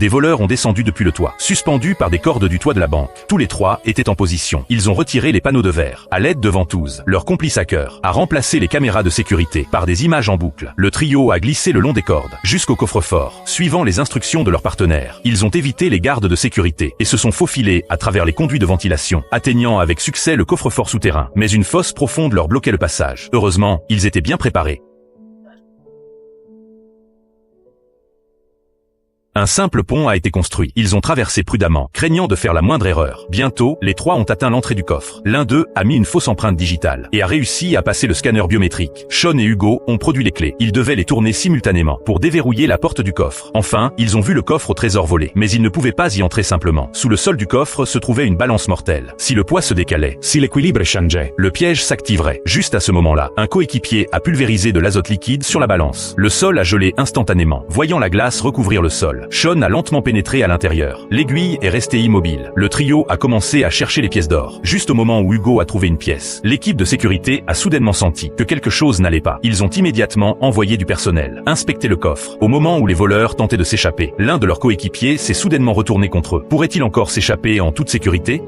Des voleurs ont descendu depuis le toit, suspendus par des cordes du toit de la banque. Tous les trois étaient en position. Ils ont retiré les panneaux de verre. À l'aide de ventouses, leur complice hacker a remplacé les caméras de sécurité par des images en boucle. Le trio a glissé le long des cordes, jusqu'au coffre-fort, suivant les instructions de leurs partenaires. Ils ont évité les gardes de sécurité et se sont faufilés à travers les conduits de ventilation, atteignant avec succès le coffre-fort souterrain. Mais une fosse profonde leur bloquait le passage. Heureusement, ils étaient bien préparés. Un simple pont a été construit. Ils ont traversé prudemment, craignant de faire la moindre erreur. Bientôt, les trois ont atteint l'entrée du coffre. L'un d'eux a mis une fausse empreinte digitale et a réussi à passer le scanner biométrique. Sean et Hugo ont produit les clés. Ils devaient les tourner simultanément pour déverrouiller la porte du coffre. Enfin, ils ont vu le coffre au trésor volé. Mais ils ne pouvaient pas y entrer simplement. Sous le sol du coffre se trouvait une balance mortelle. Si le poids se décalait, Si l'équilibre changeait, le piège s'activerait. Juste à ce moment-là, un coéquipier a pulvérisé de l'azote liquide sur la balance. Le sol a gelé instantanément, voyant la glace recouvrir le sol. Sean a lentement pénétré à l'intérieur. L'aiguille est restée immobile. Le trio a commencé à chercher les pièces d'or. Juste au moment où Hugo a trouvé une pièce, l'équipe de sécurité a soudainement senti que quelque chose n'allait pas. Ils ont immédiatement envoyé du personnel inspecter le coffre. Au moment où les voleurs tentaient de s'échapper, l'un de leurs coéquipiers s'est soudainement retourné contre eux. Pourrait-il encore s'échapper en toute sécurité?